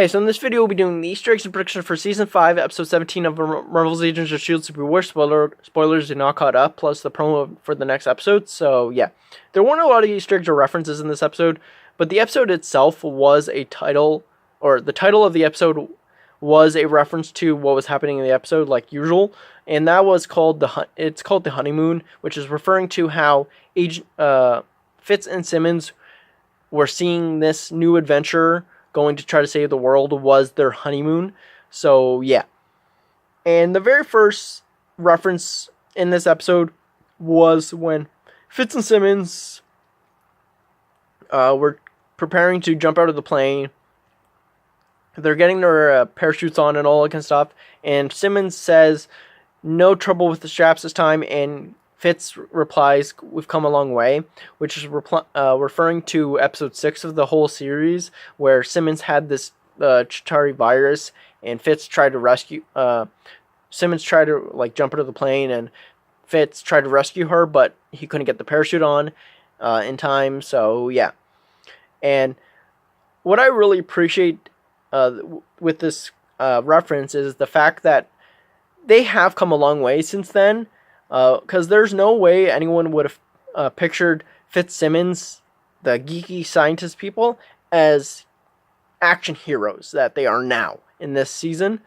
Hey, so in this video, we'll be doing the Easter eggs and predictions for Season 5, Episode 17 of Marvel's Agents of S.H.I.E.L.D. So beware, spoilers do not caught up, plus the promo for the next episode. So, yeah. There weren't a lot of Easter eggs or references in this episode, but the episode itself was a title, or the title of the episode was a reference to what was happening in the episode, like usual, and that was called it's called the honeymoon, which is referring to how Fitz and Simmons were seeing this new adventure going to try to save the world was their honeymoon. So, yeah. And the very first reference in this episode was when Fitz and Simmons were preparing to jump out of the plane. They're getting their parachutes on and all that kind of stuff. And Simmons says, "No trouble with the straps this time." And Fitz replies, "We've come a long way," which is referring to episode 6 of the whole series, where Simmons had this Chitauri virus, and Fitz tried to rescue. Simmons tried to jump out of the plane, and Fitz tried to rescue her, but he couldn't get the parachute on in time. So yeah, and what I really appreciate with this reference is the fact that they have come a long way since then. Because there's no way anyone would have pictured Fitzsimmons, the geeky scientist people, as action heroes that they are now in this season.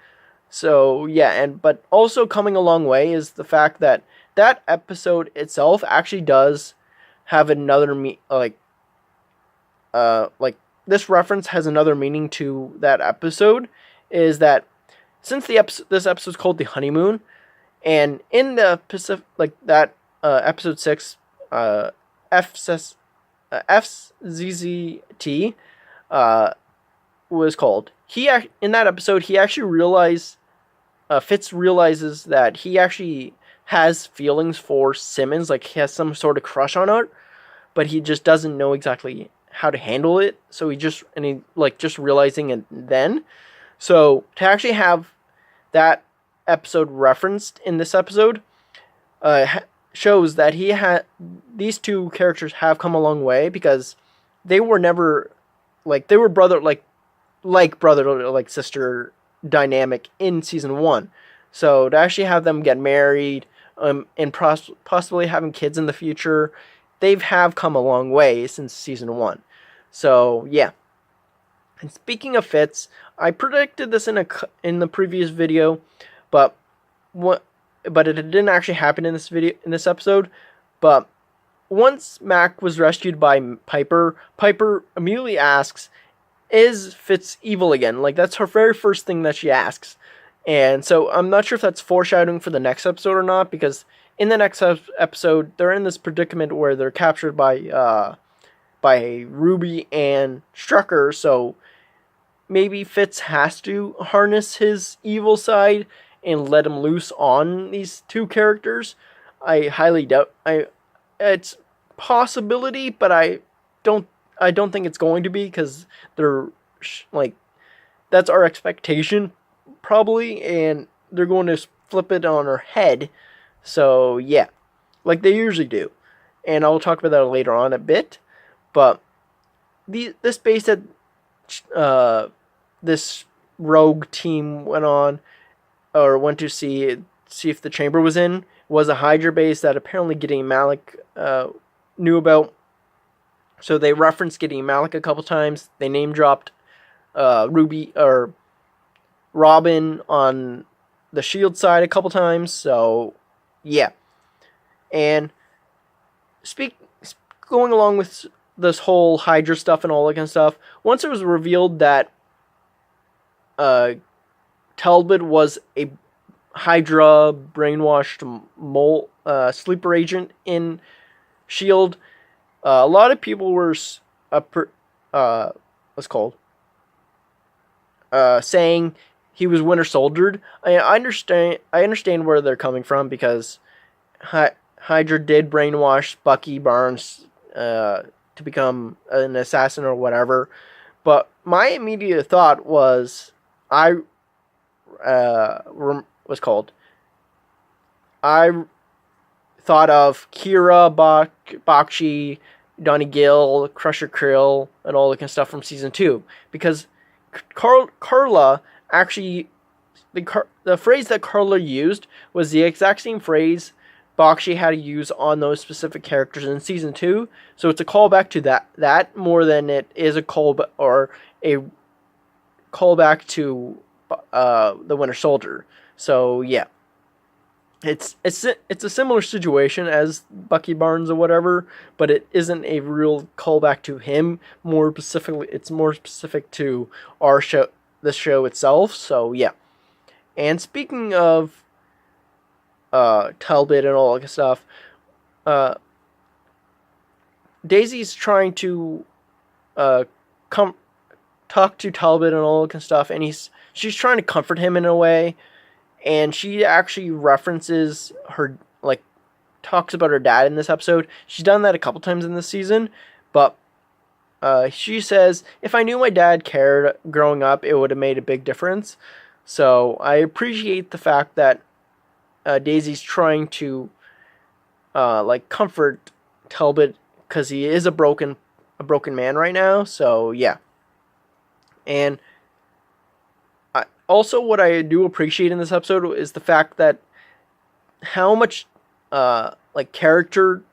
So yeah, but also coming a long way is the fact that that episode itself actually does have another this reference has another meaning to that episode. Is that since this episode is called the honeymoon. And in the Pacific, episode 6, FZZT was called. In that episode, he actually realized, Fitz realizes that he actually has feelings for Simmons, like he has some sort of crush on her, but he just doesn't know exactly how to handle it. So he just realizing it then. So to actually have that episode referenced in this episode shows that these two characters have come a long way, because they were never they were brother sister dynamic in season 1. So to actually have them get married and possibly having kids in the future, they have come a long way since season 1. So yeah. And speaking of Fitz, I predicted this in the previous video, but it didn't actually happen in this episode. But once Mac was rescued by Piper immediately asks, "Is Fitz evil again?" That's her very first thing that she asks. And so I'm not sure if that's foreshadowing for the next episode or not, because in the next episode they're in this predicament where they're captured by Ruby and Strucker. So maybe Fitz has to harness his evil side and let him loose on these two characters. I highly doubt. It's possibility, but I don't think it's going to be, because they're that's our expectation probably, and they're going to flip it on her head. So yeah, like they usually do, and I'll talk about that later on a bit. But this base that this rogue team went to see if the chamber was in, was a Hydra base that apparently Gideon Malik knew about. So they referenced Gideon Malik a couple times. They name dropped Ruby or Robin on the S.H.I.E.L.D. side a couple times. So yeah, and going along with this whole Hydra stuff and all that kind of stuff, once it was revealed that Talbot was a Hydra brainwashed mole sleeper agent in S.H.I.E.L.D., a lot of people were saying he was Winter Soldiered. I understand where they're coming from, because Hydra did brainwash Bucky Barnes to become an assassin or whatever. But my immediate thought was, I thought of Kira, Bakshi, Donnie Gill, Crusher Krill, and all that kind of stuff from season 2, because Carla actually, the phrase that Carla used was the exact same phrase Bakshi had to use on those specific characters in season 2. So it's a callback to that more than it is a callback or a callback to the Winter Soldier. So yeah, it's a similar situation as Bucky Barnes or whatever, but it isn't a real callback to him. More specifically, it's more specific to our show, the show itself. So yeah. And speaking of Talbot and all that stuff, Daisy's trying to talk to Talbot and all that stuff, and she's trying to comfort him in a way, and she actually references her, like, talks about her dad in this episode. She's done that a couple times in this season, but she says, if I knew my dad cared growing up, it would have made a big difference. So I appreciate the fact that Daisy's trying to comfort Talbot, because he is a broken man right now. So yeah. And also what I do appreciate in this episode is the fact that how much character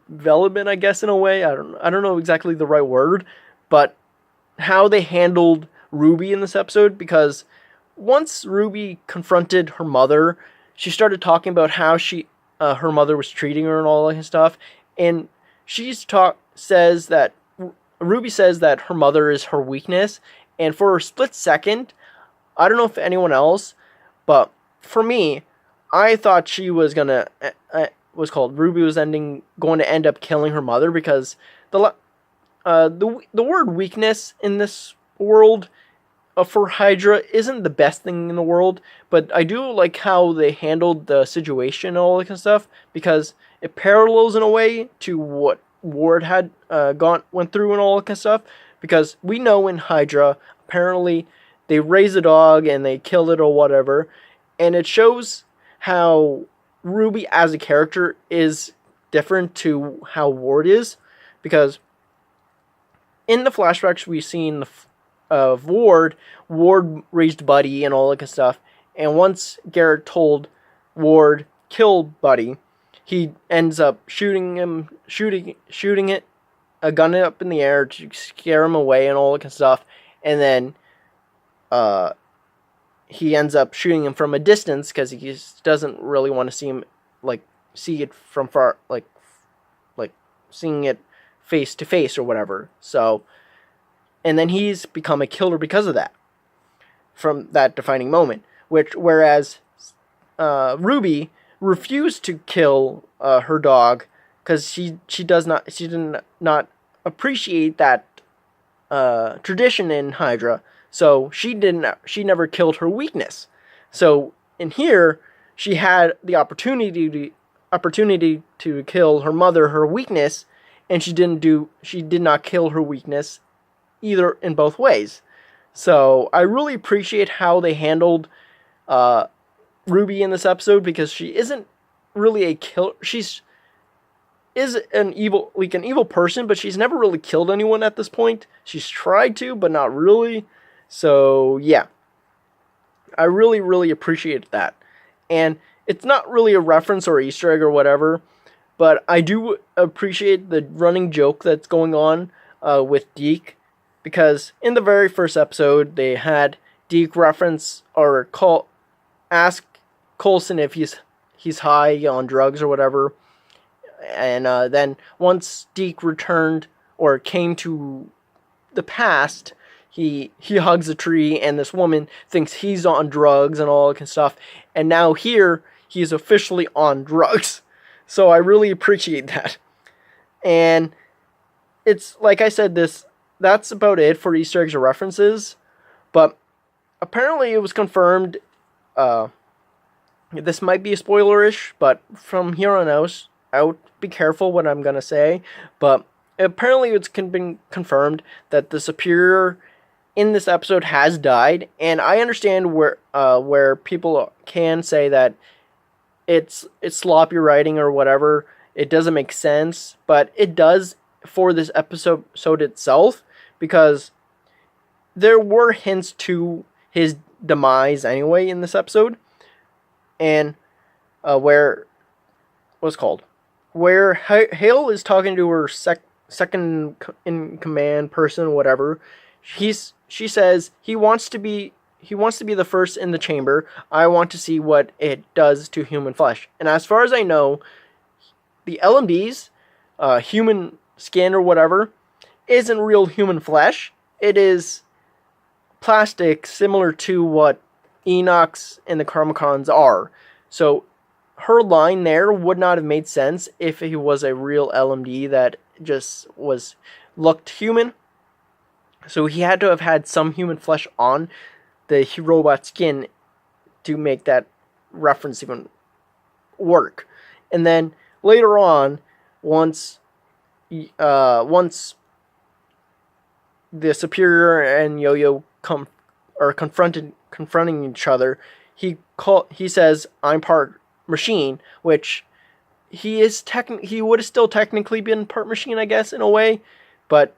development, I guess, in a way. I don't know exactly the right word, but how they handled Ruby in this episode, because once Ruby confronted her mother, she started talking about how her mother was treating her and all that stuff, and Ruby says that her mother is her weakness, and for a split second, I don't know if anyone else, but for me, I thought she was gonna Ruby was going to end up killing her mother, because the word weakness in this world for Hydra isn't the best thing in the world, but I do like how they handled the situation and all that kind of stuff, because it parallels in a way to what Ward had went through and all that kind of stuff, because we know in Hydra, apparently they raise a dog and they kill it or whatever, and it shows how Ruby as a character is different to how Ward is, because in the flashbacks we've seen of Ward raised Buddy and all that kind of stuff, and once Garrett told Ward kill Buddy, he ends up shooting it, a gun up in the air to scare him away and all that kind of stuff, and then he ends up shooting him from a distance because he just doesn't really want to see it from far, like seeing it face to face or whatever. So, and then he's become a killer because of that, from that defining moment. Whereas Ruby refused to kill her dog because she did not appreciate that tradition in Hydra. So she never killed her weakness. So in here, she had the opportunity to kill her mother, her weakness, and she did not kill her weakness either, in both ways. So I really appreciate how they handled Ruby in this episode, because she isn't really a killer. She's an evil person, but she's never really killed anyone at this point. She's tried to, but not really. So yeah, I really, really appreciate that. And it's not really a reference or Easter egg or whatever, but I do appreciate the running joke that's going on with Deke, because in the very first episode, they had Deke reference or ask Coulson if he's high on drugs or whatever, and then once Deke returned or came to the past, he hugs a tree, and this woman thinks he's on drugs and all that kind of stuff, and now here he's officially on drugs. So I really appreciate that. And it's like I said, that's about it for Easter eggs or references. But apparently it was confirmed. This might be spoilerish, but from here on out, be careful what I'm gonna say. But apparently it's been confirmed that the Superior in this episode has died, and I understand where people can say that it's sloppy writing or whatever. it doesn't make sense, but it does for this episode itself, because there were hints to his demise anyway in this episode, and where Hale is talking to her second in command person, whatever. She says he wants to be the first in the chamber. I want to see what it does to human flesh. And as far as I know, the LMDs, human skin or whatever, isn't real human flesh. It is plastic similar to what Enoch's and the Karmakons are. So her line there would not have made sense if he was a real LMD that just looked human. So he had to have had some human flesh on the robot skin to make that reference even work. And then later on, once the Superior and Yo-Yo confronting each other, he says, "I'm part machine," which he would have still technically been part machine, I guess, in a way, but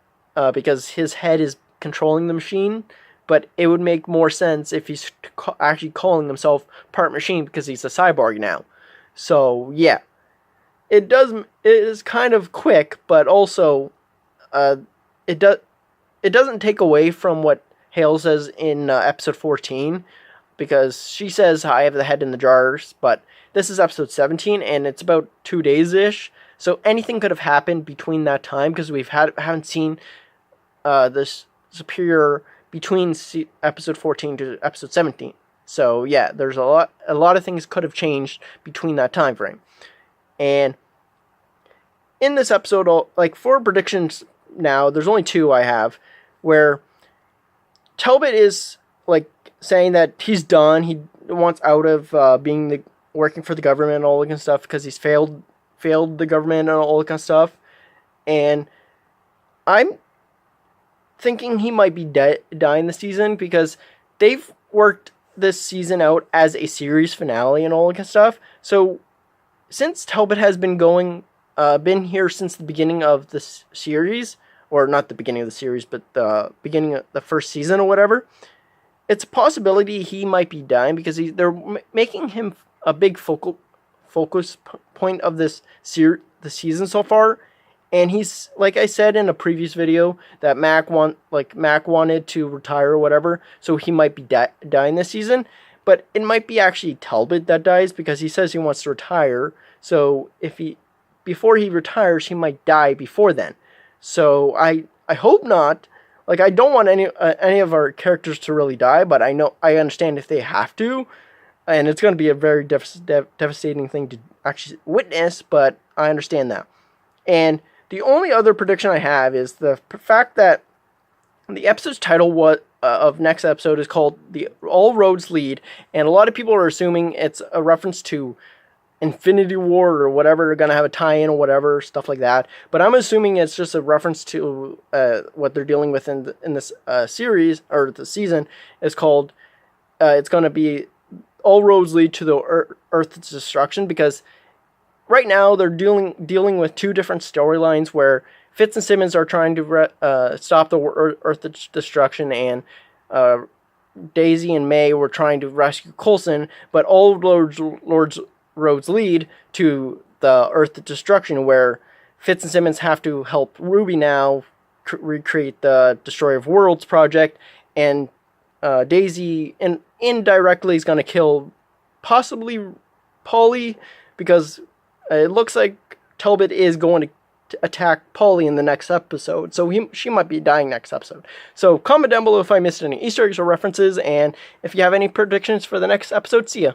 because his head is controlling the machine. But it would make more sense if he's actually calling himself part machine, because he's a cyborg now. So yeah, it is kind of quick, but also it doesn't take away from what Hale says in episode 14, because she says, "I have the head in the jars," but this is episode 17, and it's about 2 days-ish, so anything could have happened between that time, because haven't seen this Superior between episode 14 to episode 17. So yeah, there's a lot of things could have changed between that time frame. And in this episode, like, for predictions now, there's only 2 I have, where Talbot is like saying that he's done. He wants out of working for the government and all that kind of stuff, because he's failed the government and all that kind of stuff. And I'm thinking he might be dying this season, because they've worked this season out as a series finale and all that kind of stuff. So since Talbot has been here since the beginning of this series, or not the beginning of the series, but the beginning of the first season or whatever, it's a possibility he might be dying, because they're making him a big focus point of the season so far. And he's, like I said in a previous video, that Mac wanted to retire or whatever, so he might be dying this season. But it might be actually Talbot that dies, because he says he wants to retire. So before he retires, he might die before then. So I hope not. Like, I don't want any of our characters to really die, but I understand if they have to, and it's going to be a very devastating thing to actually witness. But I understand that. And the only other prediction I have is the fact that the episode's title of next episode is called "The All Roads Lead," and a lot of people are assuming it's a reference to Infinity War or whatever. They're going to have a tie-in or whatever, stuff like that. But I'm assuming it's just a reference to what they're dealing with in this series, or the season. Is called, it's going to be "All Roads Lead to the Earth's Destruction," because right now they're dealing with 2 different storylines, where Fitz and Simmons are trying to stop the Earth's destruction, and Daisy and May were trying to rescue Coulson, but all roads lead to the Earth's destruction, where Fitz and Simmons have to help Ruby now recreate the Destroyer of Worlds project, and Daisy indirectly is going to kill possibly Polly, because it looks like Talbot is going to attack Polly in the next episode, so she might be dying next episode. So comment down below if I missed any Easter eggs or references, and if you have any predictions for the next episode. See ya!